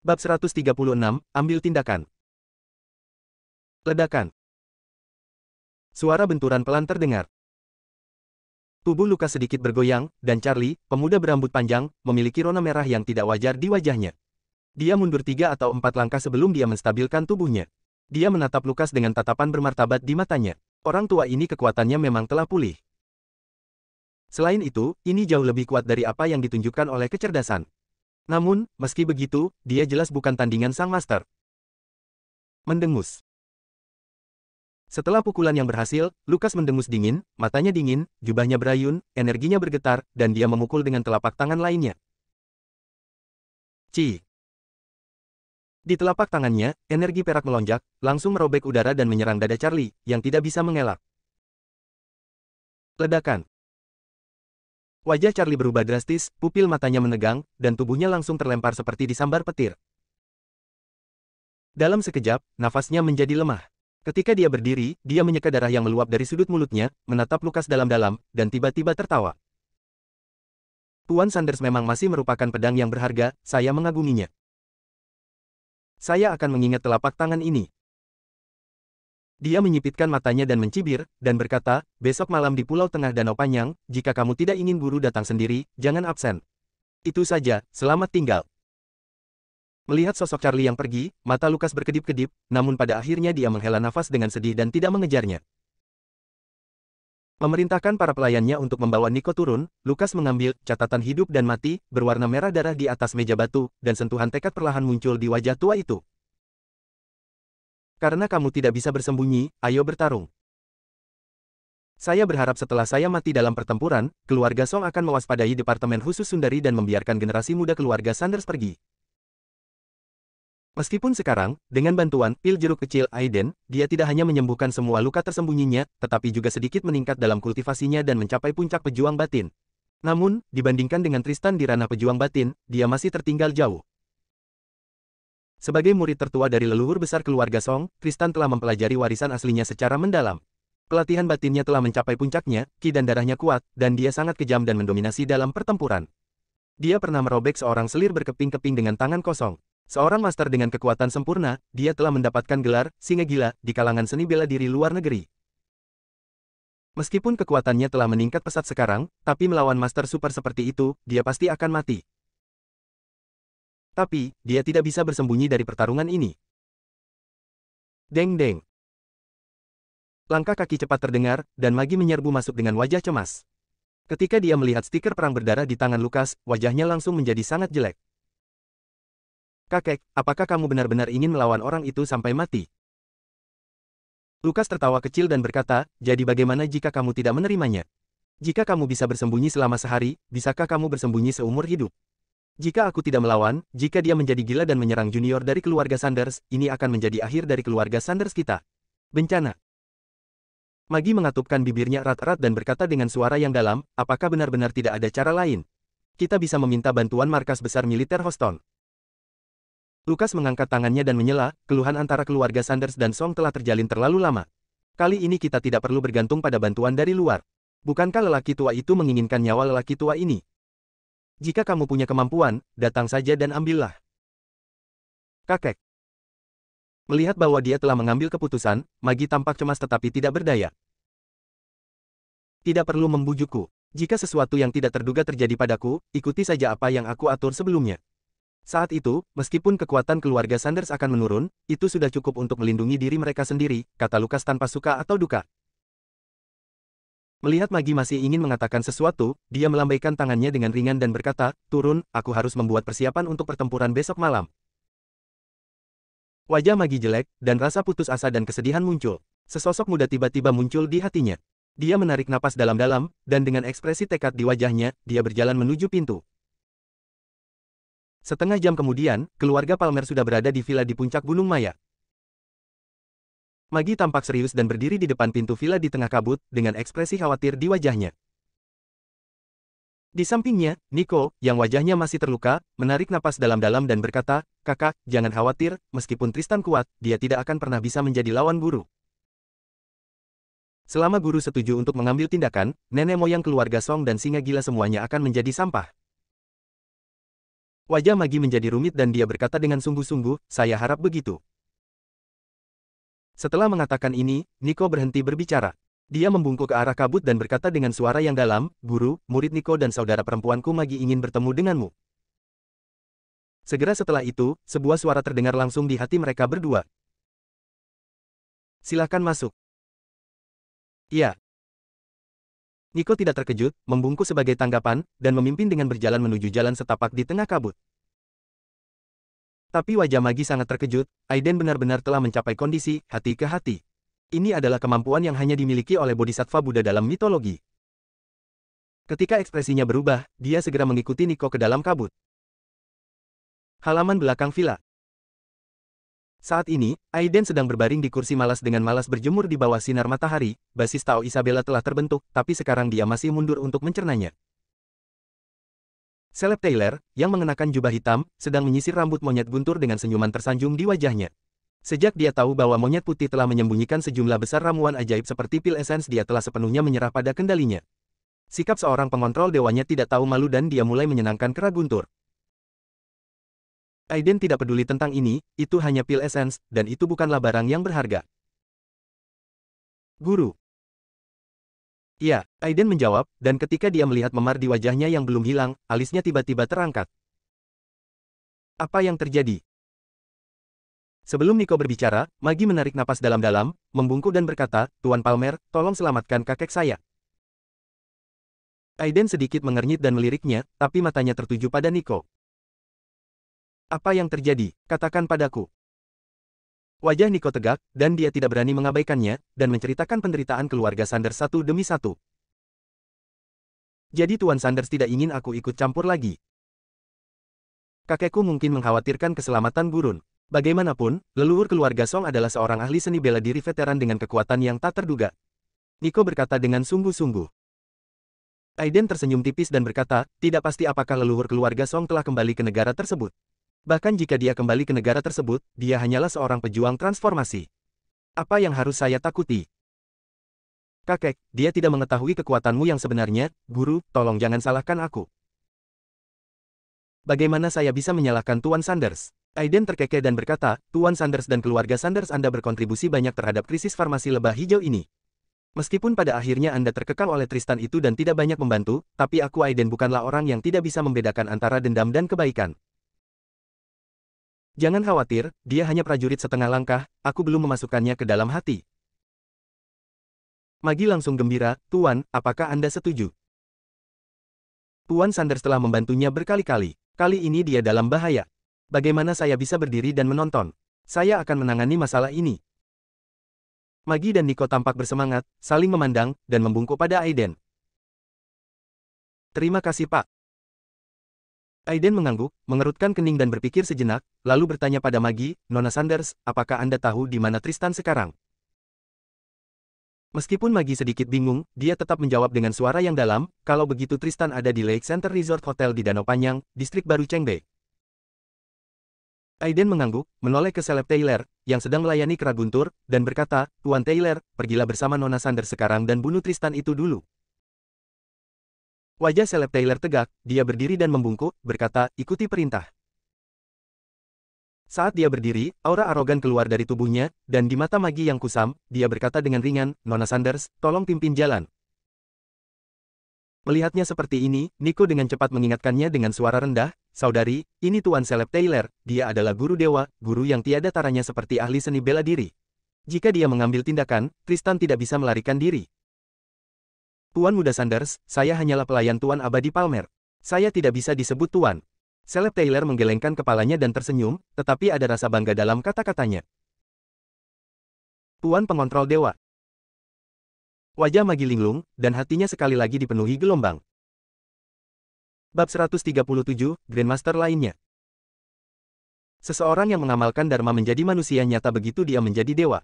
Bab 136, ambil tindakan. Ledakan. Suara benturan pelan terdengar. Tubuh Lukas sedikit bergoyang, dan Charlie, pemuda berambut panjang, memiliki rona merah yang tidak wajar di wajahnya. Dia mundur 3 atau 4 langkah sebelum dia menstabilkan tubuhnya. Dia menatap Lukas dengan tatapan bermartabat di matanya. Orang tua ini kekuatannya memang telah pulih. Selain itu, ini jauh lebih kuat dari apa yang ditunjukkan oleh kecerdasan. Namun, meski begitu, dia jelas bukan tandingan sang master. Mendengus. Setelah pukulan yang berhasil, Lukas mendengus dingin, matanya dingin, jubahnya berayun, energinya bergetar, dan dia memukul dengan telapak tangan lainnya. Ci. Di telapak tangannya, energi perak melonjak, langsung merobek udara dan menyerang dada Charlie, yang tidak bisa mengelak. Ledakan. Wajah Charlie berubah drastis, pupil matanya menegang, dan tubuhnya langsung terlempar seperti disambar petir. Dalam sekejap, nafasnya menjadi lemah. Ketika dia berdiri, dia menyeka darah yang meluap dari sudut mulutnya, menatap Lukas dalam-dalam, dan tiba-tiba tertawa. Tuan Sanders memang masih merupakan pedang yang berharga, saya mengaguminya. Saya akan mengingat telapak tangan ini. Dia menyipitkan matanya dan mencibir, dan berkata, besok malam di Pulau Tengah Danau Panjang, jika kamu tidak ingin guru datang sendiri, jangan absen. Itu saja, selamat tinggal. Melihat sosok Charlie yang pergi, mata Lukas berkedip-kedip, namun pada akhirnya dia menghela nafas dengan sedih dan tidak mengejarnya. Memerintahkan para pelayannya untuk membawa Nico turun, Lukas mengambil catatan hidup dan mati, berwarna merah darah di atas meja batu, dan sentuhan tekad perlahan muncul di wajah tua itu. Karena kamu tidak bisa bersembunyi, ayo bertarung. Saya berharap setelah saya mati dalam pertempuran, keluarga Song akan mewaspadai Departemen Khusus Sundari dan membiarkan generasi muda keluarga Sanders pergi. Meskipun sekarang, dengan bantuan pil jeruk kecil Aiden, dia tidak hanya menyembuhkan semua luka tersembunyinya, tetapi juga sedikit meningkat dalam kultivasinya dan mencapai puncak pejuang batin. Namun, dibandingkan dengan Tristan di ranah pejuang batin, dia masih tertinggal jauh. Sebagai murid tertua dari leluhur besar keluarga Song, Tristan telah mempelajari warisan aslinya secara mendalam. Pelatihan batinnya telah mencapai puncaknya, ki dan darahnya kuat, dan dia sangat kejam dan mendominasi dalam pertempuran. Dia pernah merobek seorang selir berkeping-keping dengan tangan kosong. Seorang master dengan kekuatan sempurna, dia telah mendapatkan gelar singa gila di kalangan seni bela diri luar negeri. Meskipun kekuatannya telah meningkat pesat sekarang, tapi melawan master super seperti itu, dia pasti akan mati. Tapi, dia tidak bisa bersembunyi dari pertarungan ini. Deng-deng. Langkah kaki cepat terdengar, dan Magi menyerbu masuk dengan wajah cemas. Ketika dia melihat stiker perang berdarah di tangan Lukas, wajahnya langsung menjadi sangat jelek. Kakek, apakah kamu benar-benar ingin melawan orang itu sampai mati? Lukas tertawa kecil dan berkata, jadi bagaimana jika kamu tidak menerimanya? Jika kamu bisa bersembunyi selama sehari, bisakah kamu bersembunyi seumur hidup? Jika aku tidak melawan, jika dia menjadi gila dan menyerang junior dari keluarga Sanders, ini akan menjadi akhir dari keluarga Sanders kita. Bencana. Magi mengatupkan bibirnya erat-erat dan berkata dengan suara yang dalam, apakah benar-benar tidak ada cara lain? Kita bisa meminta bantuan markas besar militer Houston. Lukas mengangkat tangannya dan menyela, keluhan antara keluarga Sanders dan Song telah terjalin terlalu lama. Kali ini kita tidak perlu bergantung pada bantuan dari luar. Bukankah lelaki tua itu menginginkan nyawa lelaki tua ini? Jika kamu punya kemampuan, datang saja dan ambillah. Kakek. Melihat bahwa dia telah mengambil keputusan, Magi tampak cemas tetapi tidak berdaya. Tidak perlu membujukku. Jika sesuatu yang tidak terduga terjadi padaku, ikuti saja apa yang aku atur sebelumnya. Saat itu, meskipun kekuatan keluarga Sanders akan menurun, itu sudah cukup untuk melindungi diri mereka sendiri, kata Lukas tanpa suka atau duka. Melihat Magi masih ingin mengatakan sesuatu, dia melambaikan tangannya dengan ringan dan berkata, turun, aku harus membuat persiapan untuk pertempuran besok malam. Wajah Magi jelek, dan rasa putus asa dan kesedihan muncul. Sesosok muda tiba-tiba muncul di hatinya. Dia menarik napas dalam-dalam, dan dengan ekspresi tekad di wajahnya, dia berjalan menuju pintu. Setengah jam kemudian, keluarga Palmer sudah berada di villa di puncak Gunung Maya. Magi tampak serius dan berdiri di depan pintu villa di tengah kabut, dengan ekspresi khawatir di wajahnya. Di sampingnya, Nico, yang wajahnya masih terluka, menarik napas dalam-dalam dan berkata, kakak, jangan khawatir, meskipun Tristan kuat, dia tidak akan pernah bisa menjadi lawan guru. Selama guru setuju untuk mengambil tindakan, nenek moyang keluarga Song dan singa gila semuanya akan menjadi sampah. Wajah Magi menjadi rumit dan dia berkata dengan sungguh-sungguh, saya harap begitu. Setelah mengatakan ini, Nico berhenti berbicara. Dia membungkuk ke arah kabut dan berkata dengan suara yang dalam, Guru, murid Nico dan saudara perempuanku Magi ingin bertemu denganmu. Segera setelah itu, sebuah suara terdengar langsung di hati mereka berdua. Silakan masuk. Iya. Nico tidak terkejut, membungkuk sebagai tanggapan, dan memimpin dengan berjalan menuju jalan setapak di tengah kabut. Tapi wajah Magi sangat terkejut, Aiden benar-benar telah mencapai kondisi hati ke hati. Ini adalah kemampuan yang hanya dimiliki oleh Bodhisattva Buddha dalam mitologi. Ketika ekspresinya berubah, dia segera mengikuti Nico ke dalam kabut. Halaman belakang villa. Saat ini, Aiden sedang berbaring di kursi malas dengan malas berjemur di bawah sinar matahari. Basis Tao Isabella telah terbentuk, tapi sekarang dia masih mundur untuk mencernanya. Celeb Taylor, yang mengenakan jubah hitam, sedang menyisir rambut monyet guntur dengan senyuman tersanjung di wajahnya. Sejak dia tahu bahwa monyet putih telah menyembunyikan sejumlah besar ramuan ajaib seperti pil essence, dia telah sepenuhnya menyerah pada kendalinya. Sikap seorang pengontrol dewanya tidak tahu malu dan dia mulai menyenangkan kera guntur. Aiden tidak peduli tentang ini, itu hanya pil essence, dan itu bukanlah barang yang berharga. Guru. Iya, Aiden menjawab, dan ketika dia melihat memar di wajahnya yang belum hilang, alisnya tiba-tiba terangkat. Apa yang terjadi? Sebelum Nico berbicara, Magi menarik napas dalam-dalam, membungkuk dan berkata, Tuan Palmer, tolong selamatkan kakek saya. Aiden sedikit mengernyit dan meliriknya, tapi matanya tertuju pada Nico. Apa yang terjadi? Katakan padaku. Wajah Nico tegak, dan dia tidak berani mengabaikannya, dan menceritakan penderitaan keluarga Sanders satu demi satu. Jadi Tuan Sanders tidak ingin aku ikut campur lagi. Kakekku mungkin mengkhawatirkan keselamatan gurun. Bagaimanapun, leluhur keluarga Song adalah seorang ahli seni bela diri veteran dengan kekuatan yang tak terduga. Nico berkata dengan sungguh-sungguh. Aiden tersenyum tipis dan berkata, tidak pasti apakah leluhur keluarga Song telah kembali ke negara tersebut. Bahkan jika dia kembali ke negara tersebut, dia hanyalah seorang pejuang transformasi. Apa yang harus saya takuti? Kakek, dia tidak mengetahui kekuatanmu yang sebenarnya, Guru, tolong jangan salahkan aku. Bagaimana saya bisa menyalahkan Tuan Sanders? Aiden terkekeh dan berkata, Tuan Sanders dan keluarga Sanders Anda berkontribusi banyak terhadap krisis farmasi lebah hijau ini. Meskipun pada akhirnya Anda terkekang oleh Tristan itu dan tidak banyak membantu, tapi aku Aiden bukanlah orang yang tidak bisa membedakan antara dendam dan kebaikan. Jangan khawatir, dia hanya prajurit setengah langkah, aku belum memasukkannya ke dalam hati. Magi langsung gembira, Tuan, apakah Anda setuju? Tuan Sanders telah membantunya berkali-kali. Kali ini dia dalam bahaya. Bagaimana saya bisa berdiri dan menonton? Saya akan menangani masalah ini. Magi dan Nico tampak bersemangat, saling memandang, dan membungkuk pada Aiden. Terima kasih Pak. Aiden mengangguk, mengerutkan kening dan berpikir sejenak, lalu bertanya pada Magi, Nona Sanders, apakah Anda tahu di mana Tristan sekarang? Meskipun Magi sedikit bingung, dia tetap menjawab dengan suara yang dalam, kalau begitu Tristan ada di Lake Center Resort Hotel di Danau Panjang, distrik baru Chengbe. Aiden mengangguk, menoleh ke Celeb Taylor, yang sedang melayani kera guntur, dan berkata, Tuan Taylor, pergilah bersama Nona Sanders sekarang dan bunuh Tristan itu dulu. Wajah Celeb Taylor tegak, dia berdiri dan membungkuk, berkata, ikuti perintah. Saat dia berdiri, aura arogan keluar dari tubuhnya, dan di mata Magi yang kusam, dia berkata dengan ringan, Nona Sanders, tolong pimpin jalan. Melihatnya seperti ini, Nico dengan cepat mengingatkannya dengan suara rendah, Saudari, ini Tuan Celeb Taylor, dia adalah guru dewa, guru yang tiada taranya seperti ahli seni bela diri. Jika dia mengambil tindakan, Tristan tidak bisa melarikan diri. Tuan Muda Sanders, saya hanyalah pelayan Tuan Abadi Palmer. Saya tidak bisa disebut Tuan. Celeb Taylor menggelengkan kepalanya dan tersenyum, tetapi ada rasa bangga dalam kata-katanya. Tuan Pengontrol Dewa. Wajah Magi linglung, dan hatinya sekali lagi dipenuhi gelombang. Bab 137, Grandmaster lainnya. Seseorang yang mengamalkan Dharma menjadi manusia nyata begitu dia menjadi dewa.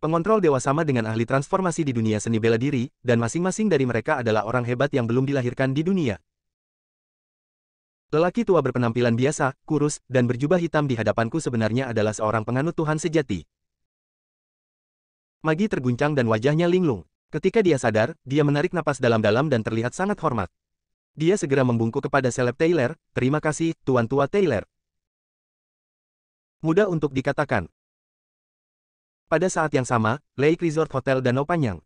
Pengontrol dewa sama dengan ahli transformasi di dunia seni bela diri, dan masing-masing dari mereka adalah orang hebat yang belum dilahirkan di dunia. Lelaki tua berpenampilan biasa, kurus, dan berjubah hitam di hadapanku sebenarnya adalah seorang penganut Tuhan sejati. Magi terguncang dan wajahnya linglung. Ketika dia sadar, dia menarik napas dalam-dalam dan terlihat sangat hormat. Dia segera membungkuk kepada seleb Taylor, "Terima kasih, Tuan Tua Taylor." Mudah untuk dikatakan. Pada saat yang sama, Lake Resort Hotel Danau Panjang.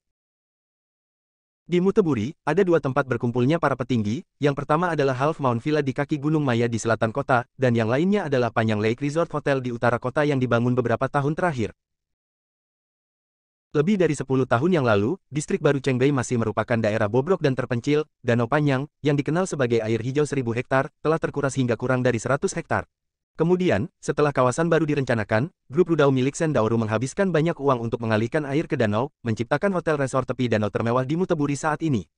Di Muteburi, ada dua tempat berkumpulnya para petinggi, yang pertama adalah Half Moon Villa di kaki Gunung Maya di selatan kota, dan yang lainnya adalah Panjang Lake Resort Hotel di utara kota yang dibangun beberapa tahun terakhir. Lebih dari 10 tahun yang lalu, distrik baru Chengbei masih merupakan daerah bobrok dan terpencil. Danau Panjang, yang dikenal sebagai air hijau 1000 hektar, telah terkuras hingga kurang dari 100 hektar. Kemudian, setelah kawasan baru direncanakan, grup Rudao milik Sen Daoru menghabiskan banyak uang untuk mengalihkan air ke danau, menciptakan hotel resort tepi danau termewah di Muteburi saat ini.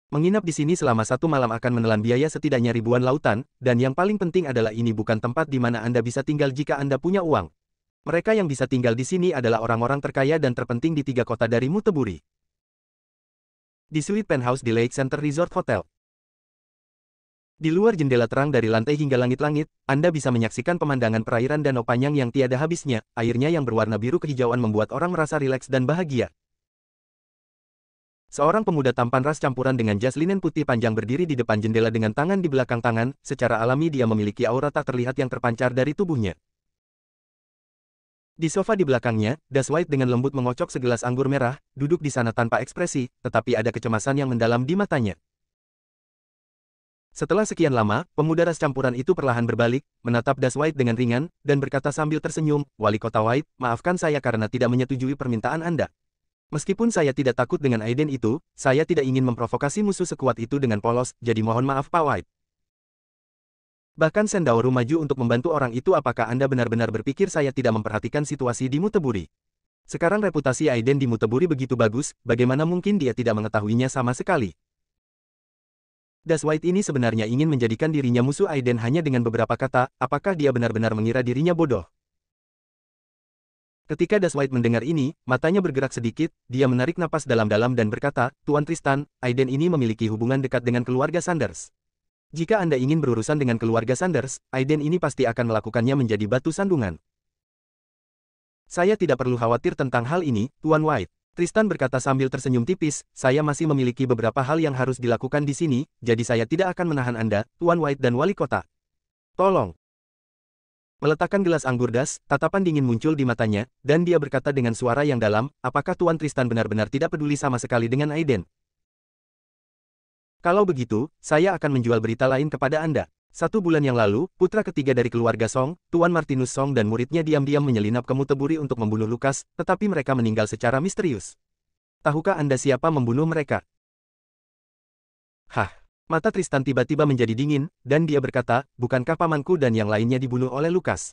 Menginap di sini selama satu malam akan menelan biaya setidaknya ribuan lautan, dan yang paling penting adalah ini bukan tempat di mana Anda bisa tinggal jika Anda punya uang. Mereka yang bisa tinggal di sini adalah orang-orang terkaya dan terpenting di 3 kota dari Muteburi. Di suite penthouse di Lake Center Resort Hotel. Di luar jendela terang dari lantai hingga langit-langit, Anda bisa menyaksikan pemandangan perairan Danau Panjang yang tiada habisnya. Airnya yang berwarna biru kehijauan membuat orang merasa rileks dan bahagia. Seorang pemuda tampan ras campuran dengan jas linen putih panjang berdiri di depan jendela dengan tangan di belakang tangan. Secara alami dia memiliki aura tak terlihat yang terpancar dari tubuhnya. Di sofa di belakangnya, Das White dengan lembut mengocok segelas anggur merah, duduk di sana tanpa ekspresi, tetapi ada kecemasan yang mendalam di matanya. Setelah sekian lama, pemuda ras campuran itu perlahan berbalik, menatap Das White dengan ringan, dan berkata sambil tersenyum, "Wali Kota White, maafkan saya karena tidak menyetujui permintaan Anda. Meskipun saya tidak takut dengan Aiden itu, saya tidak ingin memprovokasi musuh sekuat itu dengan polos, jadi mohon maaf Pak White." Bahkan Sen Daoru maju untuk membantu orang itu. "Apakah Anda benar-benar berpikir saya tidak memperhatikan situasi di Muteburi? Sekarang reputasi Aiden di Muteburi begitu bagus, bagaimana mungkin dia tidak mengetahuinya sama sekali?" Das White ini sebenarnya ingin menjadikan dirinya musuh Aiden hanya dengan beberapa kata. Apakah dia benar-benar mengira dirinya bodoh? Ketika Das White mendengar ini, matanya bergerak sedikit, dia menarik napas dalam-dalam dan berkata, "Tuan Tristan, Aiden ini memiliki hubungan dekat dengan keluarga Sanders. Jika Anda ingin berurusan dengan keluarga Sanders, Aiden ini pasti akan melakukannya menjadi batu sandungan." "Saya tidak perlu khawatir tentang hal ini, Tuan White," Tristan berkata sambil tersenyum tipis. "Saya masih memiliki beberapa hal yang harus dilakukan di sini, jadi saya tidak akan menahan Anda, Tuan White dan Wali Kota. Tolong." Meletakkan gelas anggur das, tatapan dingin muncul di matanya, dan dia berkata dengan suara yang dalam, "Apakah Tuan Tristan benar-benar tidak peduli sama sekali dengan Aiden? Kalau begitu, saya akan menjual berita lain kepada Anda. 1 bulan yang lalu, putra ketiga dari keluarga Song, Tuan Martinus Song dan muridnya diam-diam menyelinap ke Muteburi untuk membunuh Lukas, tetapi mereka meninggal secara misterius. Tahukah Anda siapa membunuh mereka?" Hah? Mata Tristan tiba-tiba menjadi dingin, dan dia berkata, "Bukankah pamanku dan yang lainnya dibunuh oleh Lukas?"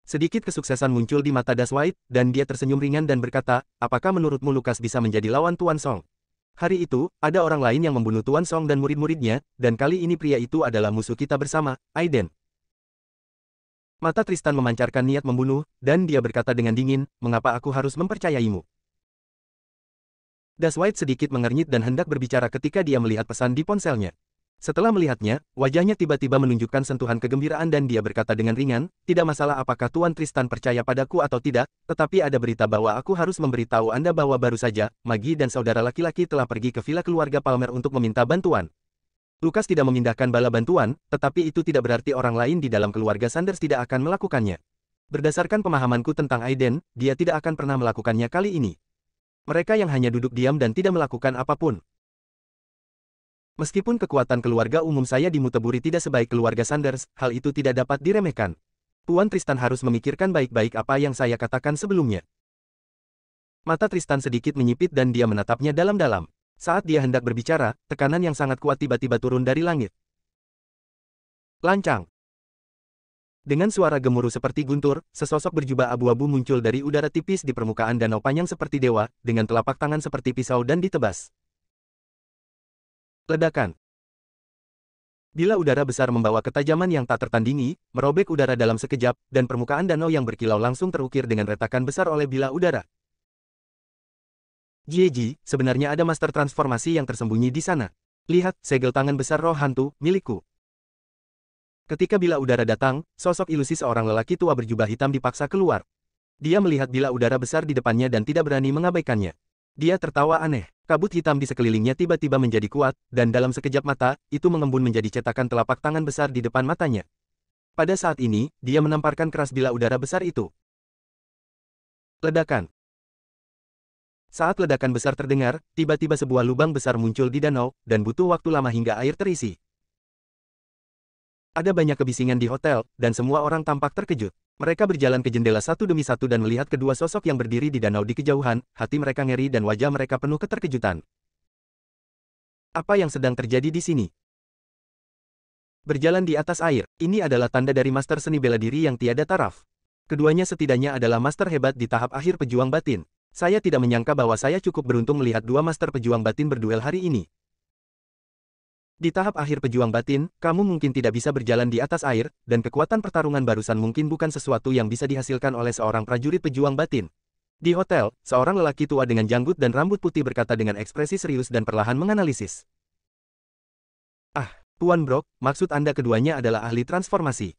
Sedikit kesuksesan muncul di mata Das White, dan dia tersenyum ringan dan berkata, "Apakah menurutmu Lukas bisa menjadi lawan Tuan Song? Hari itu, ada orang lain yang membunuh Tuan Song dan murid-muridnya, dan kali ini pria itu adalah musuh kita bersama, Aiden." Mata Tristan memancarkan niat membunuh, dan dia berkata dengan dingin, "Mengapa aku harus mempercayaimu?" Das White sedikit mengernyit dan hendak berbicara ketika dia melihat pesan di ponselnya. Setelah melihatnya, wajahnya tiba-tiba menunjukkan sentuhan kegembiraan dan dia berkata dengan ringan, "Tidak masalah apakah Tuan Tristan percaya padaku atau tidak, tetapi ada berita bahwa aku harus memberitahu Anda bahwa baru saja, Maggie dan saudara laki-laki telah pergi ke villa keluarga Palmer untuk meminta bantuan. Lukas tidak memindahkan bala bantuan, tetapi itu tidak berarti orang lain di dalam keluarga Sanders tidak akan melakukannya. Berdasarkan pemahamanku tentang Aiden, dia tidak akan pernah melakukannya kali ini. Mereka yang hanya duduk diam dan tidak melakukan apapun. Meskipun kekuatan keluarga umum saya di Muteburi tidak sebaik keluarga Sanders, hal itu tidak dapat diremehkan. Tuan Tristan harus memikirkan baik-baik apa yang saya katakan sebelumnya." Mata Tristan sedikit menyipit dan dia menatapnya dalam-dalam. Saat dia hendak berbicara, tekanan yang sangat kuat tiba-tiba turun dari langit. Lancang. Dengan suara gemuruh seperti guntur, sesosok berjubah abu-abu muncul dari udara tipis di permukaan danau panjang seperti dewa, dengan telapak tangan seperti pisau dan ditebas. Ledakan. Bila udara besar membawa ketajaman yang tak tertandingi, merobek udara dalam sekejap, dan permukaan danau yang berkilau langsung terukir dengan retakan besar oleh bila udara. "Jieji, sebenarnya ada master transformasi yang tersembunyi di sana. Lihat, segel tangan besar roh hantu, milikku." Ketika bila udara datang, sosok ilusi seorang lelaki tua berjubah hitam dipaksa keluar. Dia melihat bila udara besar di depannya dan tidak berani mengabaikannya. Dia tertawa aneh. Kabut hitam di sekelilingnya tiba-tiba menjadi kuat, dan dalam sekejap mata, itu mengembun menjadi cetakan telapak tangan besar di depan matanya. Pada saat ini, dia menamparkan keras bila udara besar itu. Ledakan. Saat ledakan besar terdengar, tiba-tiba sebuah lubang besar muncul di danau, dan butuh waktu lama hingga air terisi. Ada banyak kebisingan di hotel, dan semua orang tampak terkejut. Mereka berjalan ke jendela satu demi satu dan melihat kedua sosok yang berdiri di danau di kejauhan, hati mereka ngeri dan wajah mereka penuh keterkejutan. Apa yang sedang terjadi di sini? Berjalan di atas air, ini adalah tanda dari master seni bela diri yang tiada taraf. Keduanya setidaknya adalah master hebat di tahap akhir pejuang batin. Saya tidak menyangka bahwa saya cukup beruntung melihat dua master pejuang batin berduel hari ini. Di tahap akhir pejuang batin, kamu mungkin tidak bisa berjalan di atas air, dan kekuatan pertarungan barusan mungkin bukan sesuatu yang bisa dihasilkan oleh seorang prajurit pejuang batin. Di hotel, seorang lelaki tua dengan janggut dan rambut putih berkata dengan ekspresi serius dan perlahan menganalisis. Ah, Tuan Brock, maksud Anda keduanya adalah ahli transformasi.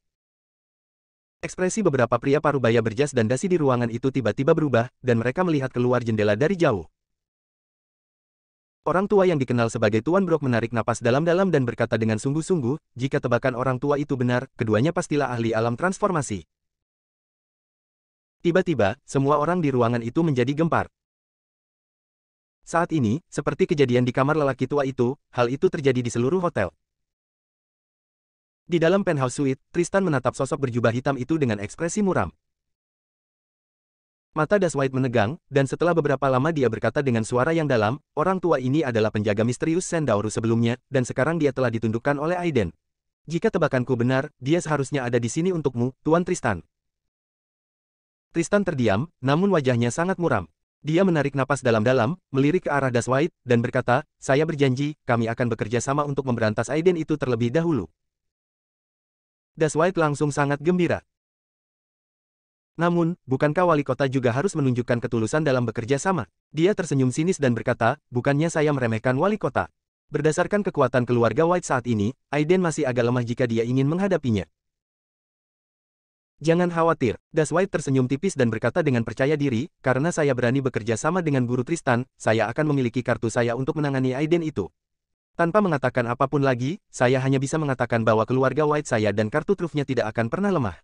Ekspresi beberapa pria parubaya berjas dan dasi di ruangan itu tiba-tiba berubah, dan mereka melihat keluar jendela dari jauh. Orang tua yang dikenal sebagai Tuan Brock menarik napas dalam-dalam dan berkata dengan sungguh-sungguh, jika tebakan orang tua itu benar, keduanya pastilah ahli alam transformasi. Tiba-tiba, semua orang di ruangan itu menjadi gempar. Saat ini, seperti kejadian di kamar lelaki tua itu, hal itu terjadi di seluruh hotel. Di dalam penthouse suite, Tristan menatap sosok berjubah hitam itu dengan ekspresi muram. Mata Das White menegang, dan setelah beberapa lama dia berkata dengan suara yang dalam, orang tua ini adalah penjaga misterius Sendaurus sebelumnya, dan sekarang dia telah ditundukkan oleh Aiden. Jika tebakanku benar, dia seharusnya ada di sini untukmu, Tuan Tristan. Tristan terdiam, namun wajahnya sangat muram. Dia menarik napas dalam-dalam, melirik ke arah Das White, dan berkata, saya berjanji, kami akan bekerja sama untuk memberantas Aiden itu terlebih dahulu. Das White langsung sangat gembira. Namun, bukankah wali kota juga harus menunjukkan ketulusan dalam bekerja sama? Dia tersenyum sinis dan berkata, bukannya saya meremehkan wali kota. Berdasarkan kekuatan keluarga White saat ini, Aiden masih agak lemah jika dia ingin menghadapinya. Jangan khawatir, Das White tersenyum tipis dan berkata dengan percaya diri, karena saya berani bekerja sama dengan guru Tristan, saya akan memiliki kartu saya untuk menangani Aiden itu. Tanpa mengatakan apapun lagi, saya hanya bisa mengatakan bahwa keluarga White saya dan kartu trufnya tidak akan pernah lemah.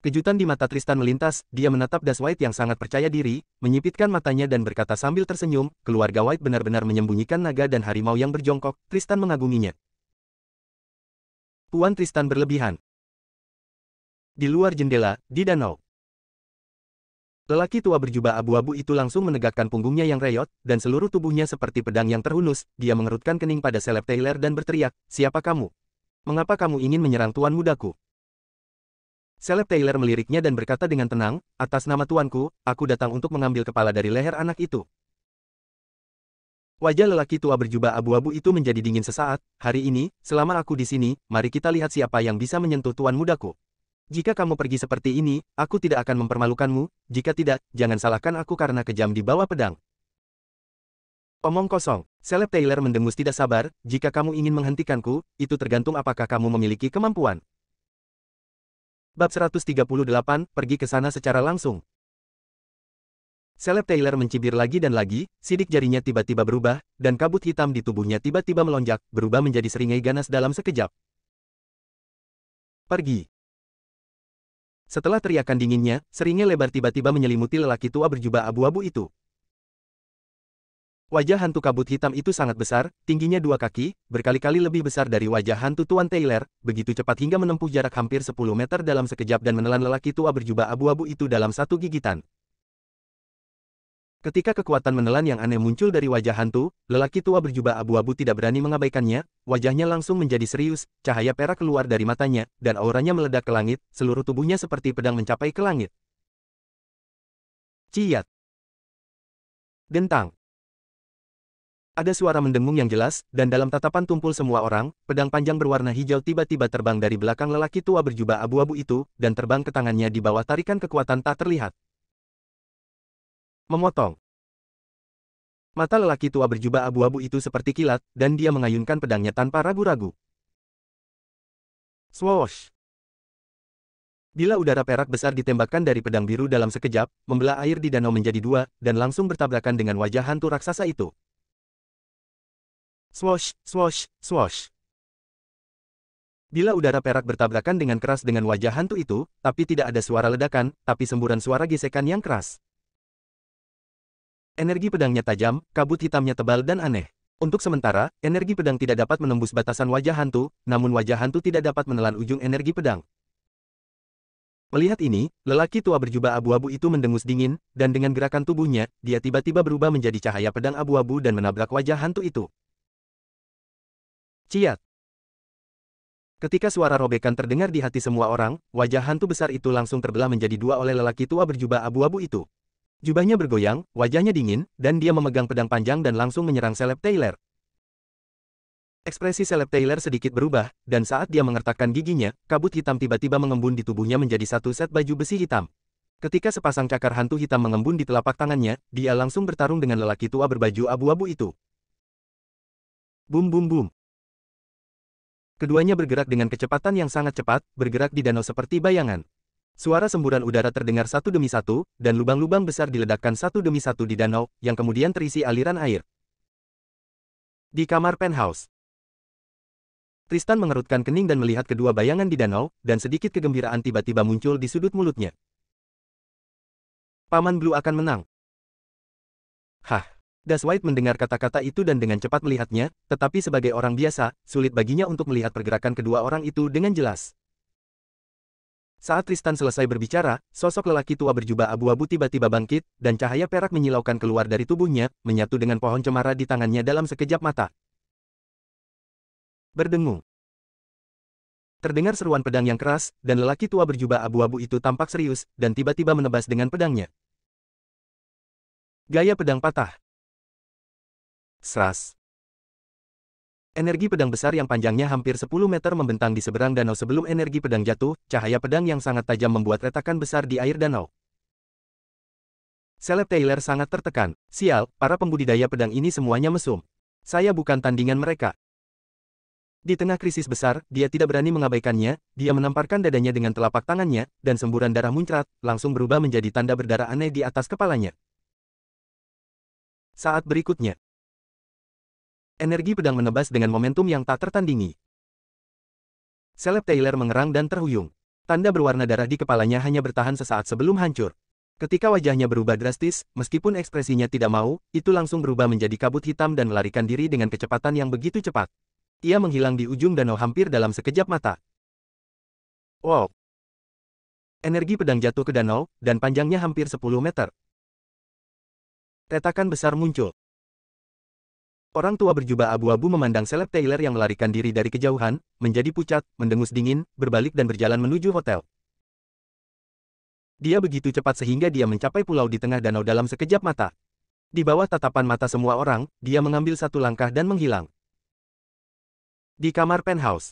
Kejutan di mata Tristan melintas, dia menatap Das White yang sangat percaya diri, menyipitkan matanya dan berkata sambil tersenyum, keluarga White benar-benar menyembunyikan naga dan harimau yang berjongkok, Tristan mengaguminya. Tuan Tristan berlebihan. Di luar jendela, di danau. Lelaki tua berjubah abu-abu itu langsung menegakkan punggungnya yang reyot, dan seluruh tubuhnya seperti pedang yang terhunus, dia mengerutkan kening pada Caleb Taylor dan berteriak, siapa kamu? Mengapa kamu ingin menyerang tuan mudaku? Caleb Taylor meliriknya dan berkata dengan tenang, atas nama tuanku, aku datang untuk mengambil kepala dari leher anak itu. Wajah lelaki tua berjubah abu-abu itu menjadi dingin sesaat, hari ini, selama aku di sini, mari kita lihat siapa yang bisa menyentuh tuan mudaku. Jika kamu pergi seperti ini, aku tidak akan mempermalukanmu, jika tidak, jangan salahkan aku karena kejam di bawah pedang. Omong kosong, Caleb Taylor mendengus tidak sabar, jika kamu ingin menghentikanku, itu tergantung apakah kamu memiliki kemampuan. Bab 138, pergi ke sana secara langsung. Caleb Taylor mencibir lagi dan lagi, sidik jarinya tiba-tiba berubah, dan kabut hitam di tubuhnya tiba-tiba melonjak, berubah menjadi seringai ganas dalam sekejap. Pergi. Setelah teriakan dinginnya, seringai lebar tiba-tiba menyelimuti lelaki tua berjubah abu-abu itu. Wajah hantu kabut hitam itu sangat besar, tingginya 2 kaki, berkali-kali lebih besar dari wajah hantu Tuan Taylor, begitu cepat hingga menempuh jarak hampir 10 meter dalam sekejap dan menelan lelaki tua berjubah abu-abu itu dalam satu gigitan. Ketika kekuatan menelan yang aneh muncul dari wajah hantu, lelaki tua berjubah abu-abu tidak berani mengabaikannya, wajahnya langsung menjadi serius, cahaya perak keluar dari matanya, dan auranya meledak ke langit, seluruh tubuhnya seperti pedang mencapai ke langit. Ciyat. Dentang. Ada suara mendengung yang jelas, dan dalam tatapan tumpul semua orang, pedang panjang berwarna hijau tiba-tiba terbang dari belakang lelaki tua berjubah abu-abu itu, dan terbang ke tangannya di bawah tarikan kekuatan tak terlihat. Memotong. Mata lelaki tua berjubah abu-abu itu seperti kilat, dan dia mengayunkan pedangnya tanpa ragu-ragu. Swoosh. Bila udara perak besar ditembakkan dari pedang biru dalam sekejap, membelah air di danau menjadi dua, dan langsung bertabrakan dengan wajah hantu raksasa itu. Swosh, swosh, swosh. Bila udara perak bertabrakan dengan keras dengan wajah hantu itu, tapi tidak ada suara ledakan, tapi semburan suara gesekan yang keras. Energi pedangnya tajam, kabut hitamnya tebal dan aneh. Untuk sementara, energi pedang tidak dapat menembus batasan wajah hantu, namun wajah hantu tidak dapat menelan ujung energi pedang. Melihat ini, lelaki tua berjubah abu-abu itu mendengus dingin, dan dengan gerakan tubuhnya, dia tiba-tiba berubah menjadi cahaya pedang abu-abu dan menabrak wajah hantu itu. Ciat. Ketika suara robekan terdengar di hati semua orang, wajah hantu besar itu langsung terbelah menjadi dua oleh lelaki tua berjubah abu-abu itu. Jubahnya bergoyang, wajahnya dingin, dan dia memegang pedang panjang dan langsung menyerang Caleb Taylor. Ekspresi Caleb Taylor sedikit berubah, dan saat dia mengertakkan giginya, kabut hitam tiba-tiba mengembun di tubuhnya menjadi satu set baju besi hitam. Ketika sepasang cakar hantu hitam mengembun di telapak tangannya, dia langsung bertarung dengan lelaki tua berbaju abu-abu itu. Bum bum bum. Keduanya bergerak dengan kecepatan yang sangat cepat, bergerak di danau seperti bayangan. Suara semburan udara terdengar satu demi satu, dan lubang-lubang besar diledakkan satu demi satu di danau, yang kemudian terisi aliran air. Di kamar penthouse, Tristan mengerutkan kening dan melihat kedua bayangan di danau, dan sedikit kegembiraan tiba-tiba muncul di sudut mulutnya. Paman Blue akan menang. Hah. Das White mendengar kata-kata itu dan dengan cepat melihatnya, tetapi sebagai orang biasa, sulit baginya untuk melihat pergerakan kedua orang itu dengan jelas. Saat Tristan selesai berbicara, sosok lelaki tua berjubah abu-abu tiba-tiba bangkit, dan cahaya perak menyilaukan keluar dari tubuhnya, menyatu dengan pohon cemara di tangannya dalam sekejap mata. Berdengung. Terdengar seruan pedang yang keras, dan lelaki tua berjubah abu-abu itu tampak serius, dan tiba-tiba menebas dengan pedangnya. Gaya pedang patah. Sras. Energi pedang besar yang panjangnya hampir 10 meter membentang di seberang danau sebelum energi pedang jatuh, cahaya pedang yang sangat tajam membuat retakan besar di air danau. Caleb Taylor sangat tertekan. Sial, para pembudidaya pedang ini semuanya mesum. Saya bukan tandingan mereka. Di tengah krisis besar, dia tidak berani mengabaikannya, dia menamparkan dadanya dengan telapak tangannya, dan semburan darah muncrat, langsung berubah menjadi tanda berdarah aneh di atas kepalanya. Saat berikutnya, energi pedang menebas dengan momentum yang tak tertandingi. Caleb Taylor mengerang dan terhuyung. Tanda berwarna darah di kepalanya hanya bertahan sesaat sebelum hancur. Ketika wajahnya berubah drastis, meskipun ekspresinya tidak mau, itu langsung berubah menjadi kabut hitam dan melarikan diri dengan kecepatan yang begitu cepat. Ia menghilang di ujung danau hampir dalam sekejap mata. Wow! Energi pedang jatuh ke danau, dan panjangnya hampir 10 meter. Retakan besar muncul. Orang tua berjubah abu-abu memandang Caleb Taylor yang melarikan diri dari kejauhan, menjadi pucat, mendengus dingin, berbalik dan berjalan menuju hotel. Dia begitu cepat sehingga dia mencapai pulau di tengah danau dalam sekejap mata. Di bawah tatapan mata semua orang, dia mengambil satu langkah dan menghilang. Di kamar penthouse,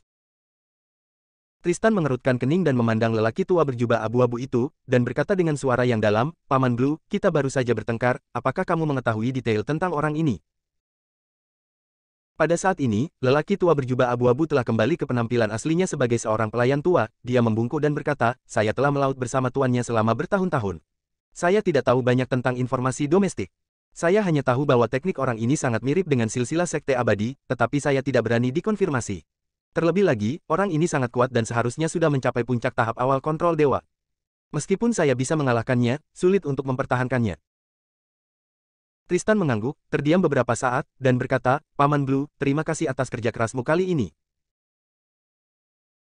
Tristan mengerutkan kening dan memandang lelaki tua berjubah abu-abu itu, dan berkata dengan suara yang dalam, Paman Blue, kita baru saja bertengkar, apakah kamu mengetahui detail tentang orang ini? Pada saat ini, lelaki tua berjubah abu-abu telah kembali ke penampilan aslinya sebagai seorang pelayan tua, dia membungkuk dan berkata, saya telah melaut bersama tuannya selama bertahun-tahun. Saya tidak tahu banyak tentang informasi domestik. Saya hanya tahu bahwa teknik orang ini sangat mirip dengan silsilah sekte abadi, tetapi saya tidak berani dikonfirmasi. Terlebih lagi, orang ini sangat kuat dan seharusnya sudah mencapai puncak tahap awal kontrol dewa. Meskipun saya bisa mengalahkannya, sulit untuk mempertahankannya. Tristan mengangguk, terdiam beberapa saat, dan berkata, Paman Blue, terima kasih atas kerja kerasmu kali ini.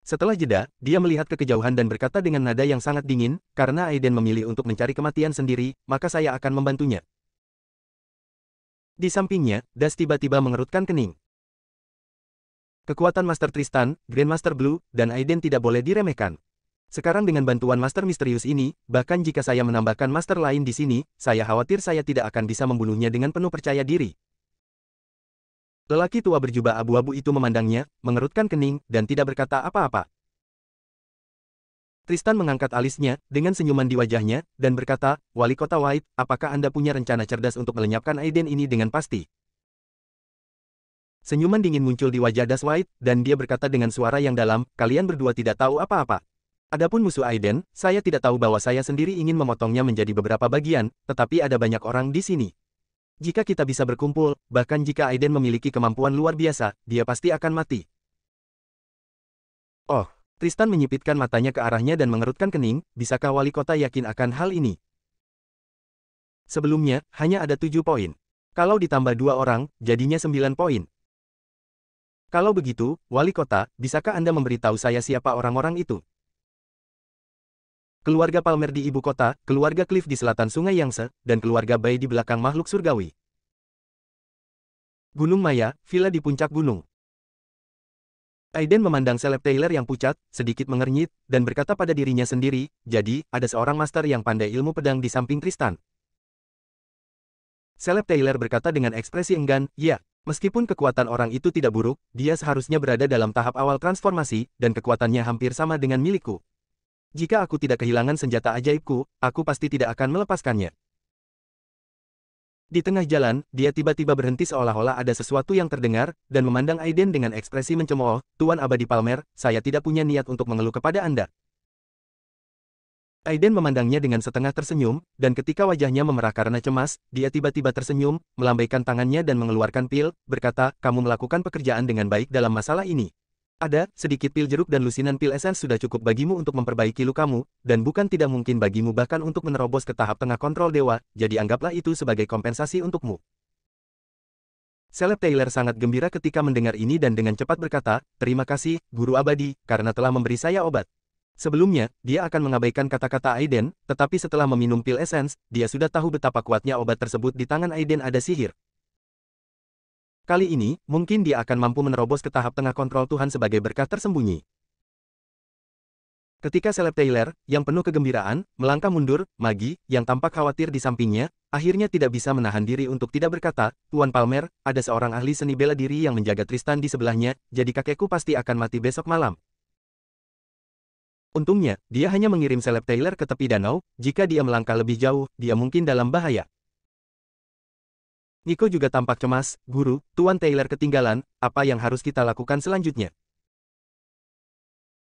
Setelah jeda, dia melihat ke kejauhan dan berkata dengan nada yang sangat dingin, karena Aiden memilih untuk mencari kematian sendiri, maka saya akan membantunya. Di sampingnya, Das tiba-tiba mengerutkan kening. Kekuatan Master Tristan, Grandmaster Blue, dan Aiden tidak boleh diremehkan. Sekarang dengan bantuan Master Misterius ini, bahkan jika saya menambahkan Master lain di sini, saya khawatir saya tidak akan bisa membunuhnya dengan penuh percaya diri. Lelaki tua berjubah abu-abu itu memandangnya, mengerutkan kening, dan tidak berkata apa-apa. Tristan mengangkat alisnya, dengan senyuman di wajahnya, dan berkata, Wali Kota White, apakah Anda punya rencana cerdas untuk melenyapkan Aiden ini dengan pasti? Senyuman dingin muncul di wajah Das White, dan dia berkata dengan suara yang dalam, kalian berdua tidak tahu apa-apa. Adapun musuh Aiden, saya tidak tahu bahwa saya sendiri ingin memotongnya menjadi beberapa bagian, tetapi ada banyak orang di sini. Jika kita bisa berkumpul, bahkan jika Aiden memiliki kemampuan luar biasa, dia pasti akan mati. Oh, Tristan menyipitkan matanya ke arahnya dan mengerutkan kening, bisakah wali kota yakin akan hal ini? Sebelumnya, hanya ada 7 poin. Kalau ditambah 2 orang, jadinya 9 poin. Kalau begitu, wali kota, bisakah Anda memberitahu saya siapa orang-orang itu? Keluarga Palmer di ibu kota, keluarga Cliff di selatan Sungai Yangtze, dan keluarga Bai di belakang makhluk surgawi. Gunung Maya, villa di puncak gunung. Aiden memandang seleb Taylor yang pucat, sedikit mengernyit, dan berkata pada dirinya sendiri, jadi, ada seorang master yang pandai ilmu pedang di samping Tristan. Seleb Taylor berkata dengan ekspresi enggan, ya, meskipun kekuatan orang itu tidak buruk, dia seharusnya berada dalam tahap awal transformasi, dan kekuatannya hampir sama dengan milikku. Jika aku tidak kehilangan senjata ajaibku, aku pasti tidak akan melepaskannya. Di tengah jalan, dia tiba-tiba berhenti seolah-olah ada sesuatu yang terdengar, dan memandang Aiden dengan ekspresi mencemooh, Tuan Abadi Palmer, saya tidak punya niat untuk mengeluh kepada Anda. Aiden memandangnya dengan setengah tersenyum, dan ketika wajahnya memerah karena cemas, dia tiba-tiba tersenyum, melambaikan tangannya dan mengeluarkan pil, berkata, kamu melakukan pekerjaan dengan baik dalam masalah ini. Ada, sedikit pil jeruk dan lusinan pil essence sudah cukup bagimu untuk memperbaiki lukamu, dan bukan tidak mungkin bagimu bahkan untuk menerobos ke tahap tengah kontrol dewa, jadi anggaplah itu sebagai kompensasi untukmu. Seleb Taylor sangat gembira ketika mendengar ini dan dengan cepat berkata, terima kasih, Guru Abadi, karena telah memberi saya obat. Sebelumnya, dia akan mengabaikan kata-kata Aiden, tetapi setelah meminum pil essence, dia sudah tahu betapa kuatnya obat tersebut di tangan Aiden ada sihir. Kali ini, mungkin dia akan mampu menerobos ke tahap tengah kontrol Tuhan sebagai berkah tersembunyi. Ketika seleb Taylor, yang penuh kegembiraan, melangkah mundur, Maggie, yang tampak khawatir di sampingnya, akhirnya tidak bisa menahan diri untuk tidak berkata, Tuan Palmer, ada seorang ahli seni bela diri yang menjaga Tristan di sebelahnya, jadi kakekku pasti akan mati besok malam. Untungnya, dia hanya mengirim seleb Taylor ke tepi danau, jika dia melangkah lebih jauh, dia mungkin dalam bahaya. Nico juga tampak cemas, Guru, Tuan Taylor ketinggalan, apa yang harus kita lakukan selanjutnya?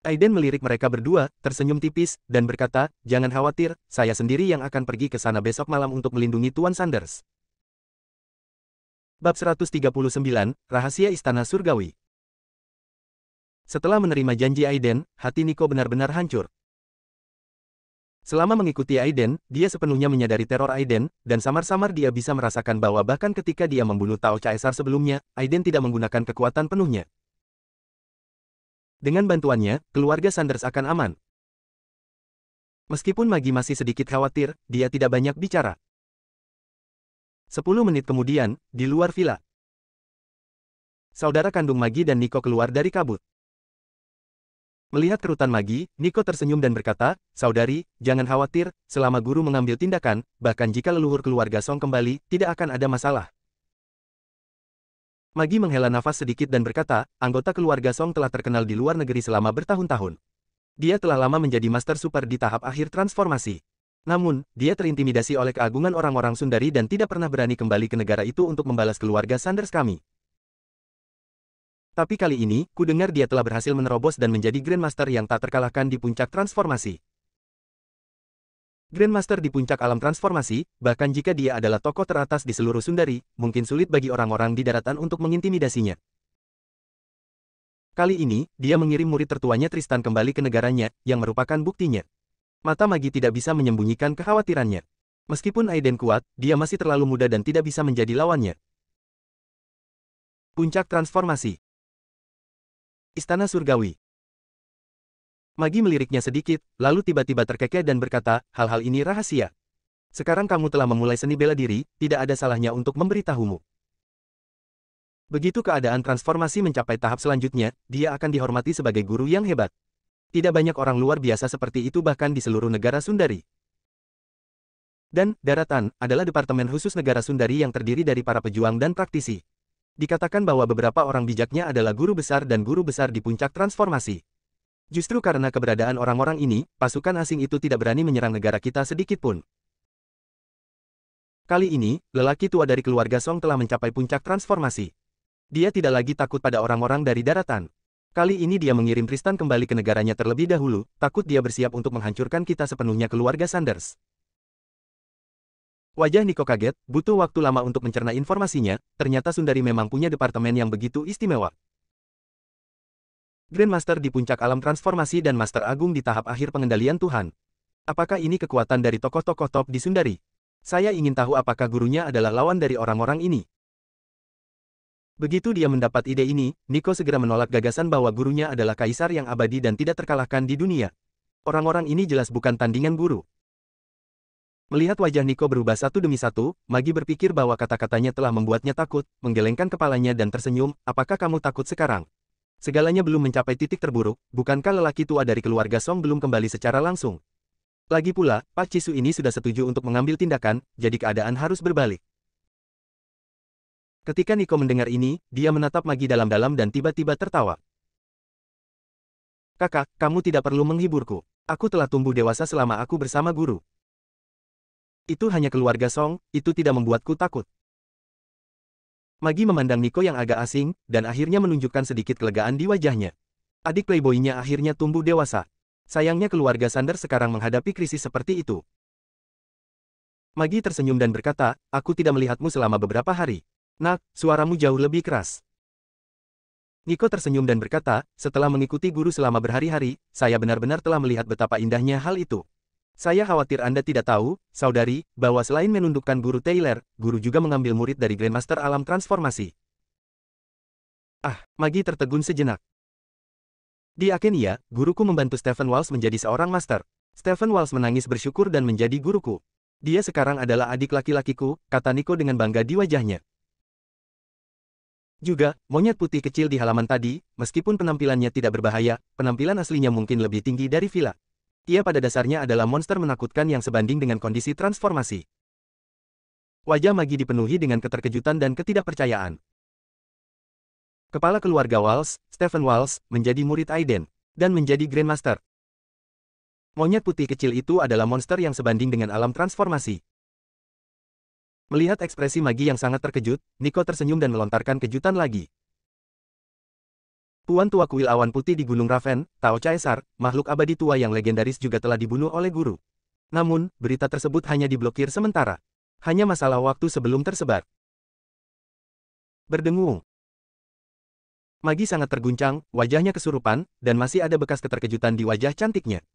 Aiden melirik mereka berdua, tersenyum tipis, dan berkata, jangan khawatir, saya sendiri yang akan pergi ke sana besok malam untuk melindungi Tuan Sanders. Bab 139, Rahasia Istana Surgawi. Setelah menerima janji Aiden, hati Nico benar-benar hancur. Selama mengikuti Aiden, dia sepenuhnya menyadari teror Aiden, dan samar-samar dia bisa merasakan bahwa bahkan ketika dia membunuh Tao Caesar sebelumnya, Aiden tidak menggunakan kekuatan penuhnya. Dengan bantuannya, keluarga Sanders akan aman. Meskipun Maggie masih sedikit khawatir, dia tidak banyak bicara. 10 menit kemudian, di luar villa. Saudara kandung Maggie dan Nico keluar dari kabut. Melihat kerutan Maggie, Nico tersenyum dan berkata, saudari, jangan khawatir, selama guru mengambil tindakan, bahkan jika leluhur keluarga Song kembali, tidak akan ada masalah. Maggie menghela nafas sedikit dan berkata, anggota keluarga Song telah terkenal di luar negeri selama bertahun-tahun. Dia telah lama menjadi Master Super di tahap akhir transformasi. Namun, dia terintimidasi oleh keagungan orang-orang Sundari dan tidak pernah berani kembali ke negara itu untuk membalas keluarga Sanders kami. Tapi kali ini, ku dengar dia telah berhasil menerobos dan menjadi Grandmaster yang tak terkalahkan di puncak transformasi. Grandmaster di puncak alam transformasi, bahkan jika dia adalah tokoh teratas di seluruh Sundari, mungkin sulit bagi orang-orang di daratan untuk mengintimidasinya. Kali ini, dia mengirim murid tertuanya Tristan kembali ke negaranya, yang merupakan buktinya. Mata Maggie tidak bisa menyembunyikan kekhawatirannya. Meskipun Aiden kuat, dia masih terlalu muda dan tidak bisa menjadi lawannya. Puncak transformasi. Istana Surgawi. Maggie meliriknya sedikit, lalu tiba-tiba terkekeh dan berkata, hal-hal ini rahasia. Sekarang kamu telah memulai seni bela diri, tidak ada salahnya untuk memberitahumu. Begitu keadaan transformasi mencapai tahap selanjutnya, dia akan dihormati sebagai guru yang hebat. Tidak banyak orang luar biasa seperti itu bahkan di seluruh negara Sundari. Dan, daratan, adalah departemen khusus negara Sundari yang terdiri dari para pejuang dan praktisi. Dikatakan bahwa beberapa orang bijaknya adalah guru besar dan guru besar di puncak transformasi. Justru karena keberadaan orang-orang ini, pasukan asing itu tidak berani menyerang negara kita sedikitpun. Kali ini, lelaki tua dari keluarga Song telah mencapai puncak transformasi. Dia tidak lagi takut pada orang-orang dari daratan. Kali ini dia mengirim Tristan kembali ke negaranya terlebih dahulu, takut dia bersiap untuk menghancurkan kita sepenuhnya keluarga Sanders. Wajah Nico kaget, butuh waktu lama untuk mencerna informasinya, ternyata Sundari memang punya departemen yang begitu istimewa. Grandmaster di puncak alam transformasi dan Master Agung di tahap akhir pengendalian Tuhan. Apakah ini kekuatan dari tokoh-tokoh top di Sundari? Saya ingin tahu apakah gurunya adalah lawan dari orang-orang ini. Begitu dia mendapat ide ini, Nico segera menolak gagasan bahwa gurunya adalah kaisar yang abadi dan tidak terkalahkan di dunia. Orang-orang ini jelas bukan tandingan guru. Melihat wajah Nico berubah satu demi satu, Magi berpikir bahwa kata-katanya telah membuatnya takut, menggelengkan kepalanya dan tersenyum, apakah kamu takut sekarang? Segalanya belum mencapai titik terburuk, bukankah lelaki tua dari keluarga Song belum kembali secara langsung? Lagi pula, Pak Cisu ini sudah setuju untuk mengambil tindakan, jadi keadaan harus berbalik. Ketika Nico mendengar ini, dia menatap Magi dalam-dalam dan tiba-tiba tertawa. Kakak, kamu tidak perlu menghiburku. Aku telah tumbuh dewasa selama aku bersama guru. Itu hanya keluarga Song, itu tidak membuatku takut. Magi memandang Nico yang agak asing, dan akhirnya menunjukkan sedikit kelegaan di wajahnya. Adik playboy-nya akhirnya tumbuh dewasa. Sayangnya keluarga Sanders sekarang menghadapi krisis seperti itu. Magi tersenyum dan berkata, aku tidak melihatmu selama beberapa hari. Nak, suaramu jauh lebih keras. Nico tersenyum dan berkata, setelah mengikuti guru selama berhari-hari, saya benar-benar telah melihat betapa indahnya hal itu. Saya khawatir Anda tidak tahu, saudari, bahwa selain menundukkan guru Taylor, guru juga mengambil murid dari Grandmaster Alam Transformasi. Magi tertegun sejenak. Di Akenia, guruku membantu Stephen Walsh menjadi seorang master. Stephen Walsh menangis bersyukur dan menjadi guruku. Dia sekarang adalah adik laki-lakiku, kata Nico dengan bangga di wajahnya. Juga, monyet putih kecil di halaman tadi, meskipun penampilannya tidak berbahaya, penampilan aslinya mungkin lebih tinggi dari Villa. Ia pada dasarnya adalah monster menakutkan yang sebanding dengan kondisi transformasi. Wajah Magi dipenuhi dengan keterkejutan dan ketidakpercayaan. Kepala keluarga Walsh, Stephen Walsh, menjadi murid Aiden, dan menjadi Grandmaster. Monyet putih kecil itu adalah monster yang sebanding dengan alam transformasi. Melihat ekspresi Magi yang sangat terkejut, Nico tersenyum dan melontarkan kejutan lagi. Tuan tua kuil awan putih di Gunung Raven, Tao Caesar, makhluk abadi tua yang legendaris juga telah dibunuh oleh guru. Namun, berita tersebut hanya diblokir sementara. Hanya masalah waktu sebelum tersebar. Berdengung. Magi sangat terguncang, wajahnya kesurupan, dan masih ada bekas keterkejutan di wajah cantiknya.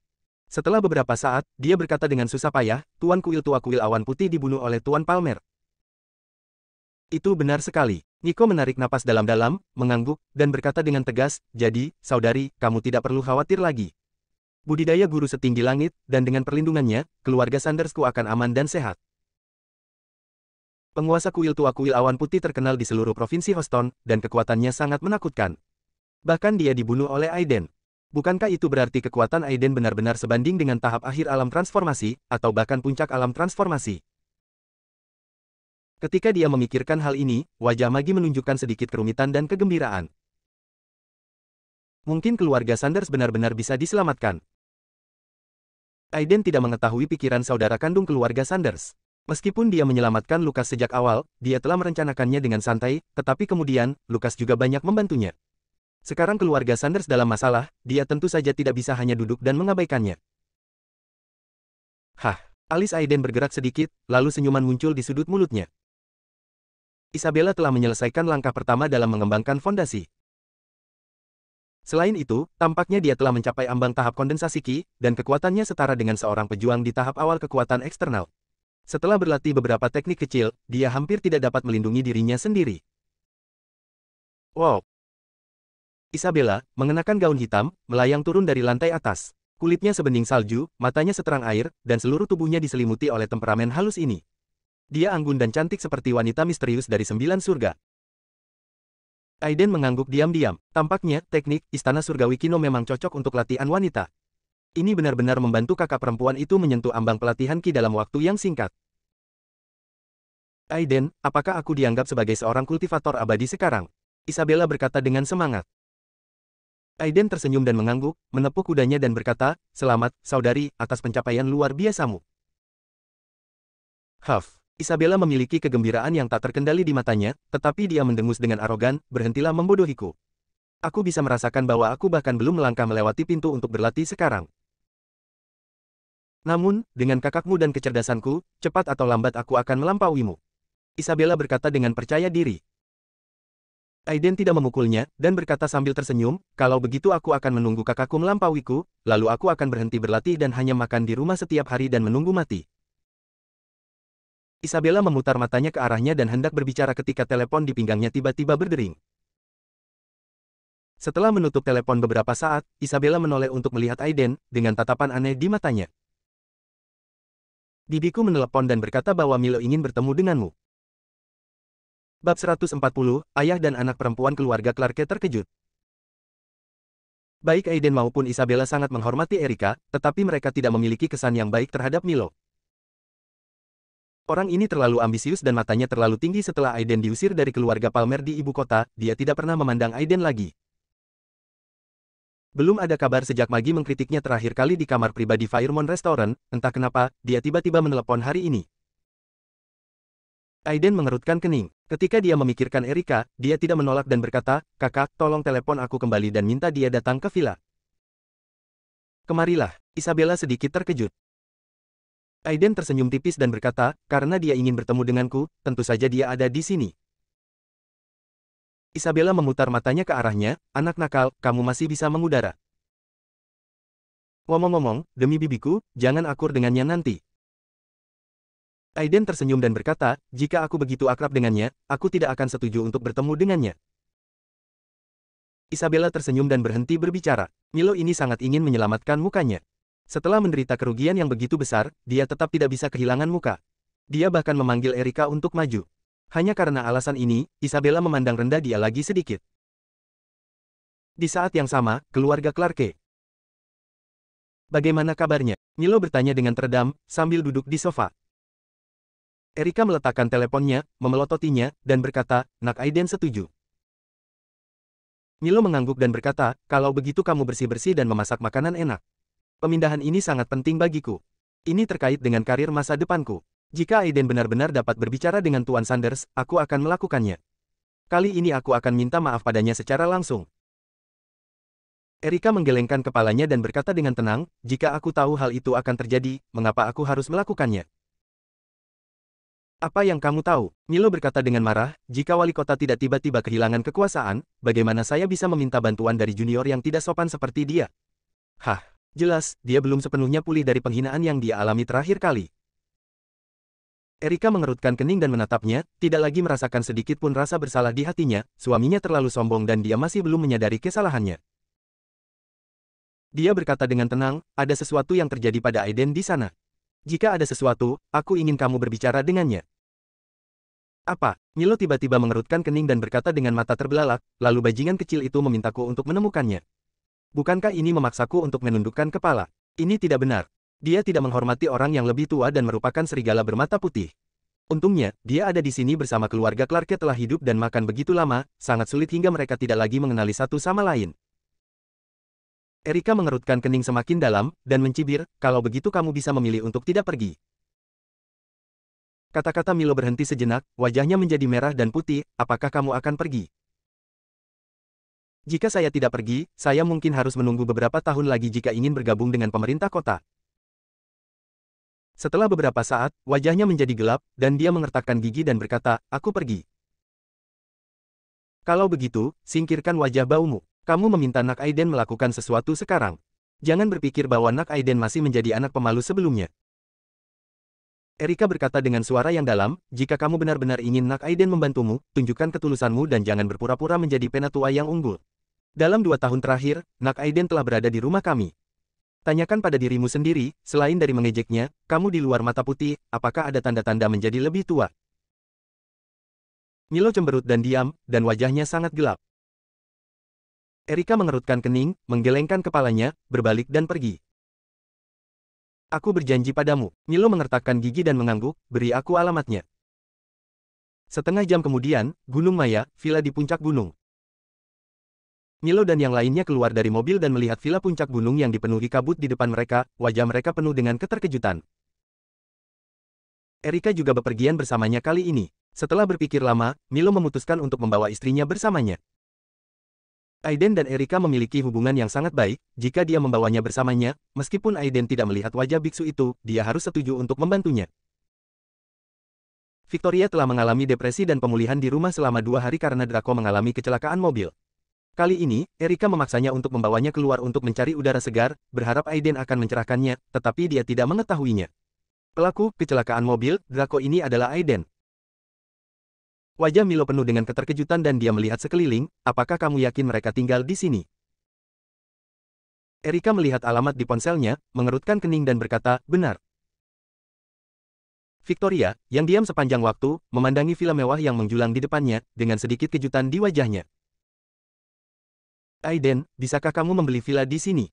Setelah beberapa saat, dia berkata dengan susah payah, Tuan kuil tua kuil awan putih dibunuh oleh Tuan Palmer. Itu benar sekali. Nico menarik napas dalam-dalam, mengangguk, dan berkata dengan tegas, jadi, saudari, kamu tidak perlu khawatir lagi. Budidaya guru setinggi langit, dan dengan perlindungannya, keluarga Sandersku akan aman dan sehat. Penguasa kuil tua kuil awan putih terkenal di seluruh provinsi Houston, dan kekuatannya sangat menakutkan. Bahkan dia dibunuh oleh Aiden. Bukankah itu berarti kekuatan Aiden benar-benar sebanding dengan tahap akhir alam transformasi, atau bahkan puncak alam transformasi? Ketika dia memikirkan hal ini, wajah Magi menunjukkan sedikit kerumitan dan kegembiraan. Mungkin keluarga Sanders benar-benar bisa diselamatkan. Aiden tidak mengetahui pikiran saudara kandung keluarga Sanders. Meskipun dia menyelamatkan Lucas sejak awal, dia telah merencanakannya dengan santai, tetapi kemudian, Lucas juga banyak membantunya. Sekarang keluarga Sanders dalam masalah, dia tentu saja tidak bisa hanya duduk dan mengabaikannya. Alis Aiden bergerak sedikit, lalu senyuman muncul di sudut mulutnya. Isabella telah menyelesaikan langkah pertama dalam mengembangkan fondasi. Selain itu, tampaknya dia telah mencapai ambang tahap kondensasi Ki, dan kekuatannya setara dengan seorang pejuang di tahap awal kekuatan eksternal. Setelah berlatih beberapa teknik kecil, dia hampir tidak dapat melindungi dirinya sendiri. Wow! Isabella, mengenakan gaun hitam, melayang turun dari lantai atas. Kulitnya sebening salju, matanya seterang air, dan seluruh tubuhnya diselimuti oleh temperamen halus ini. Dia anggun dan cantik seperti wanita misterius dari 9 surga. Aiden mengangguk diam-diam. Tampaknya, teknik Istana Surgawi Kino memang cocok untuk latihan wanita. Ini benar-benar membantu kakak perempuan itu menyentuh ambang pelatihan Ki dalam waktu yang singkat. Aiden, apakah aku dianggap sebagai seorang kultivator abadi sekarang? Isabella berkata dengan semangat. Aiden tersenyum dan mengangguk, menepuk kudanya dan berkata, selamat, saudari, atas pencapaian luar biasamu. Isabella memiliki kegembiraan yang tak terkendali di matanya, tetapi dia mendengus dengan arogan, berhentilah membodohiku. Aku bisa merasakan bahwa aku bahkan belum melangkah melewati pintu untuk berlatih sekarang. Namun, dengan kakakmu dan kecerdasanku, cepat atau lambat aku akan melampauimu. Isabella berkata dengan percaya diri. Aiden tidak memukulnya, dan berkata sambil tersenyum, kalau begitu aku akan menunggu kakakku melampauiku, lalu aku akan berhenti berlatih dan hanya makan di rumah setiap hari dan menunggu mati. Isabella memutar matanya ke arahnya dan hendak berbicara ketika telepon di pinggangnya tiba-tiba berdering. Setelah menutup telepon beberapa saat, Isabella menoleh untuk melihat Aiden, dengan tatapan aneh di matanya. Bibiku menelepon dan berkata bahwa Milo ingin bertemu denganmu. Bab 140, Ayah dan Anak Perempuan Keluarga Clarke terkejut. Baik Aiden maupun Isabella sangat menghormati Erika, tetapi mereka tidak memiliki kesan yang baik terhadap Milo. Orang ini terlalu ambisius dan matanya terlalu tinggi setelah Aiden diusir dari keluarga Palmer di ibu kota, dia tidak pernah memandang Aiden lagi. Belum ada kabar sejak Maggie mengkritiknya terakhir kali di kamar pribadi Fairmont Restaurant, entah kenapa, dia tiba-tiba menelepon hari ini. Aiden mengerutkan kening. Ketika dia memikirkan Erika, dia tidak menolak dan berkata, "Kakak, tolong telepon aku kembali dan minta dia datang ke villa." "Kemarilah." Isabella sedikit terkejut. Aiden tersenyum tipis dan berkata, "Karena dia ingin bertemu denganku, tentu saja dia ada di sini." Isabella memutar matanya ke arahnya, "Anak nakal, kamu masih bisa mengudara." "Ngomong-ngomong, demi bibiku, jangan akur dengannya nanti." Aiden tersenyum dan berkata, "Jika aku begitu akrab dengannya, aku tidak akan setuju untuk bertemu dengannya." Isabella tersenyum dan berhenti berbicara. Milo ini sangat ingin menyelamatkan mukanya. Setelah menderita kerugian yang begitu besar, dia tetap tidak bisa kehilangan muka. Dia bahkan memanggil Erika untuk maju. Hanya karena alasan ini, Isabella memandang rendah dia lagi sedikit. Di saat yang sama, keluarga Clarke. "Bagaimana kabarnya?" Milo bertanya dengan teredam, sambil duduk di sofa. Erika meletakkan teleponnya, memelototinya, dan berkata, "Nak Aiden setuju." Milo mengangguk dan berkata, "Kalau begitu kamu bersih-bersih dan memasak makanan enak. Pemindahan ini sangat penting bagiku. Ini terkait dengan karir masa depanku. Jika Aiden benar-benar dapat berbicara dengan Tuan Sanders, aku akan melakukannya. Kali ini aku akan minta maaf padanya secara langsung." Erika menggelengkan kepalanya dan berkata dengan tenang, "Jika aku tahu hal itu akan terjadi, mengapa aku harus melakukannya?" "Apa yang kamu tahu?" Milo berkata dengan marah, "Jika wali kota tidak tiba-tiba kehilangan kekuasaan, bagaimana saya bisa meminta bantuan dari junior yang tidak sopan seperti dia?" "Hah, jelas, dia belum sepenuhnya pulih dari penghinaan yang dia alami terakhir kali." Erika mengerutkan kening dan menatapnya, tidak lagi merasakan sedikit pun rasa bersalah di hatinya, suaminya terlalu sombong dan dia masih belum menyadari kesalahannya. Dia berkata dengan tenang, "Ada sesuatu yang terjadi pada Aiden di sana. Jika ada sesuatu, aku ingin kamu berbicara dengannya." "Apa?" Milo tiba-tiba mengerutkan kening dan berkata dengan mata terbelalak, "Lalu bajingan kecil itu memintaku untuk menemukannya. Bukankah ini memaksaku untuk menundukkan kepala? Ini tidak benar. Dia tidak menghormati orang yang lebih tua dan merupakan serigala bermata putih. Untungnya, dia ada di sini bersama keluarga Clarke telah hidup dan makan begitu lama, sangat sulit hingga mereka tidak lagi mengenali satu sama lain." Erika mengerutkan kening semakin dalam, dan mencibir, "Kalau begitu kamu bisa memilih untuk tidak pergi." Kata-kata Milo berhenti sejenak, wajahnya menjadi merah dan putih, "Apakah kamu akan pergi?" "Jika saya tidak pergi, saya mungkin harus menunggu beberapa tahun lagi jika ingin bergabung dengan pemerintah kota." Setelah beberapa saat, wajahnya menjadi gelap, dan dia mengertakkan gigi dan berkata, "Aku pergi." "Kalau begitu, singkirkan wajah baumu. Kamu meminta Nak Aiden melakukan sesuatu sekarang. Jangan berpikir bahwa Nak Aiden masih menjadi anak pemalu sebelumnya." Erika berkata dengan suara yang dalam, "Jika kamu benar-benar ingin Nak Aiden membantumu, tunjukkan ketulusanmu dan jangan berpura-pura menjadi penatua yang unggul. Dalam 2 tahun terakhir, Nak Aiden telah berada di rumah kami. Tanyakan pada dirimu sendiri, selain dari mengejeknya, kamu di luar mata putih, apakah ada tanda-tanda menjadi lebih tua?" Milo cemberut dan diam, dan wajahnya sangat gelap. Erika mengerutkan kening, menggelengkan kepalanya, berbalik dan pergi. "Aku berjanji padamu." Milo mengertakkan gigi dan mengangguk, "Beri aku alamatnya." Setengah jam kemudian, Gunung Maya, villa di puncak gunung. Milo dan yang lainnya keluar dari mobil dan melihat villa puncak gunung yang dipenuhi kabut di depan mereka, wajah mereka penuh dengan keterkejutan. Erika juga bepergian bersamanya kali ini. Setelah berpikir lama, Milo memutuskan untuk membawa istrinya bersamanya. Aiden dan Erika memiliki hubungan yang sangat baik, jika dia membawanya bersamanya, meskipun Aiden tidak melihat wajah biksu itu, dia harus setuju untuk membantunya. Victoria telah mengalami depresi dan pemulihan di rumah selama 2 hari karena Draco mengalami kecelakaan mobil. Kali ini, Erika memaksanya untuk membawanya keluar untuk mencari udara segar, berharap Aiden akan mencerahkannya, tetapi dia tidak mengetahuinya. Pelaku kecelakaan mobil, Draco ini adalah Aiden. Wajah Milo penuh dengan keterkejutan dan dia melihat sekeliling, apakah kamu yakin mereka tinggal di sini? Erika melihat alamat di ponselnya, mengerutkan kening dan berkata, benar. Victoria, yang diam sepanjang waktu, memandangi villa mewah yang menjulang di depannya, dengan sedikit kejutan di wajahnya. Aiden, bisakah kamu membeli villa di sini?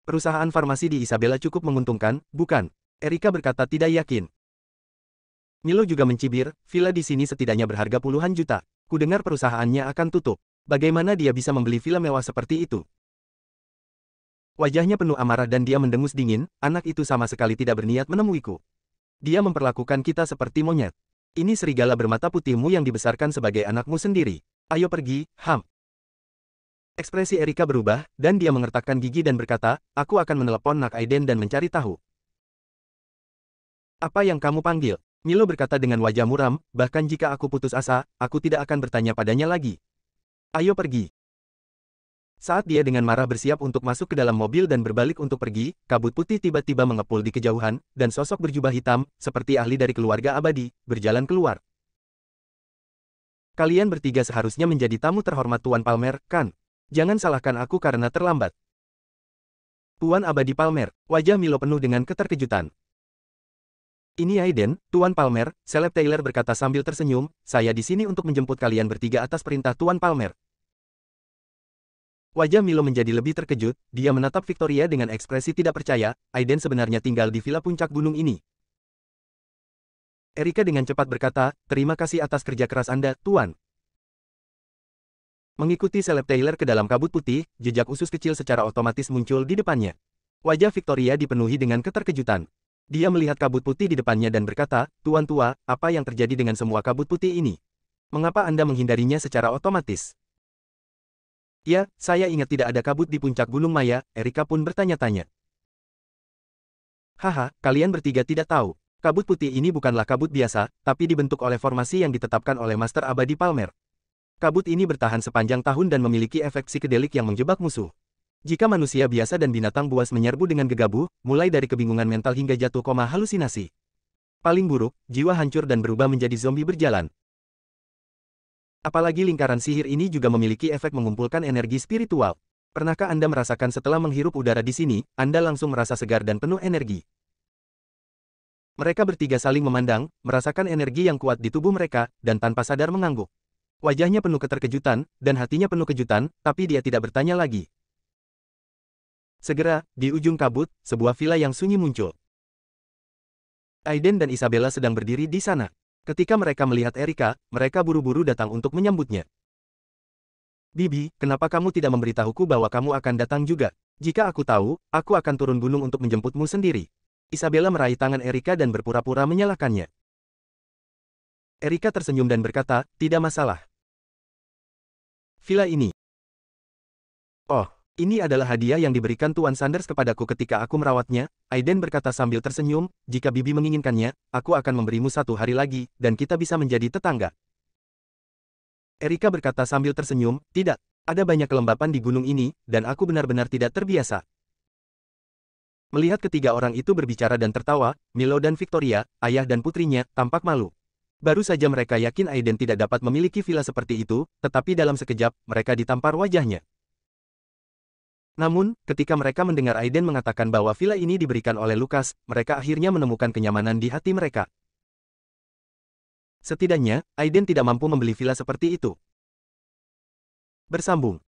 Perusahaan farmasi di Isabella cukup menguntungkan, bukan? Erika berkata tidak yakin. Milo juga mencibir, villa di sini setidaknya berharga puluhan juta. Kudengar perusahaannya akan tutup. Bagaimana dia bisa membeli villa mewah seperti itu? Wajahnya penuh amarah dan dia mendengus dingin, anak itu sama sekali tidak berniat menemuiku. Dia memperlakukan kita seperti monyet. Ini serigala bermata putihmu yang dibesarkan sebagai anakmu sendiri. Ayo pergi, Ham. Ekspresi Erika berubah, dan dia mengertakkan gigi dan berkata, aku akan menelepon Nak Aiden dan mencari tahu. Apa yang kamu panggil? Milo berkata dengan wajah muram, bahkan jika aku putus asa, aku tidak akan bertanya padanya lagi. Ayo pergi. Saat dia dengan marah bersiap untuk masuk ke dalam mobil dan berbalik untuk pergi, kabut putih tiba-tiba mengepul di kejauhan, dan sosok berjubah hitam, seperti ahli dari keluarga abadi, berjalan keluar. Kalian bertiga seharusnya menjadi tamu terhormat Tuan Palmer, kan? Jangan salahkan aku karena terlambat. Tuan Abadi Palmer, wajah Milo penuh dengan keterkejutan. Ini Aiden, Tuan Palmer, Seleb Taylor berkata sambil tersenyum, saya di sini untuk menjemput kalian bertiga atas perintah Tuan Palmer. Wajah Milo menjadi lebih terkejut, dia menatap Victoria dengan ekspresi tidak percaya, Aiden sebenarnya tinggal di villa puncak gunung ini. Erika dengan cepat berkata, terima kasih atas kerja keras Anda, Tuan. Mengikuti Seleb Taylor ke dalam kabut putih, jejak usus kecil secara otomatis muncul di depannya. Wajah Victoria dipenuhi dengan keterkejutan. Dia melihat kabut putih di depannya dan berkata, Tuan tua, apa yang terjadi dengan semua kabut putih ini? Mengapa Anda menghindarinya secara otomatis? Ya, saya ingat tidak ada kabut di puncak Gunung Maya, Erika pun bertanya-tanya. Haha, kalian bertiga tidak tahu. Kabut putih ini bukanlah kabut biasa, tapi dibentuk oleh formasi yang ditetapkan oleh Master Abadi Palmer. Kabut ini bertahan sepanjang tahun dan memiliki efek psikedelik yang menjebak musuh. Jika manusia biasa dan binatang buas menyerbu dengan gegabah, mulai dari kebingungan mental hingga jatuh koma halusinasi. Paling buruk, jiwa hancur dan berubah menjadi zombie berjalan. Apalagi lingkaran sihir ini juga memiliki efek mengumpulkan energi spiritual. Pernahkah Anda merasakan setelah menghirup udara di sini, Anda langsung merasa segar dan penuh energi? Mereka bertiga saling memandang, merasakan energi yang kuat di tubuh mereka, dan tanpa sadar mengangguk. Wajahnya penuh keterkejutan, dan hatinya penuh kejutan, tapi dia tidak bertanya lagi. Segera, di ujung kabut, sebuah villa yang sunyi muncul. Aiden dan Isabella sedang berdiri di sana. Ketika mereka melihat Erika, mereka buru-buru datang untuk menyambutnya. Bibi, kenapa kamu tidak memberitahuku bahwa kamu akan datang juga? Jika aku tahu, aku akan turun gunung untuk menjemputmu sendiri. Isabella meraih tangan Erika dan berpura-pura menyalahkannya. Erika tersenyum dan berkata, tidak masalah. Villa ini. Oh. Ini adalah hadiah yang diberikan Tuan Sanders kepadaku ketika aku merawatnya, Aiden berkata sambil tersenyum, jika Bibi menginginkannya, aku akan memberimu 1 hari lagi, dan kita bisa menjadi tetangga. Erika berkata sambil tersenyum, tidak, ada banyak kelembapan di gunung ini, dan aku benar-benar tidak terbiasa. Melihat ketiga orang itu berbicara dan tertawa, Milo dan Victoria, ayah dan putrinya, tampak malu. Baru saja mereka yakin Aiden tidak dapat memiliki villa seperti itu, tetapi dalam sekejap, mereka ditampar wajahnya. Namun, ketika mereka mendengar Aiden mengatakan bahwa villa ini diberikan oleh Lucas, mereka akhirnya menemukan kenyamanan di hati mereka. Setidaknya, Aiden tidak mampu membeli villa seperti itu. Bersambung.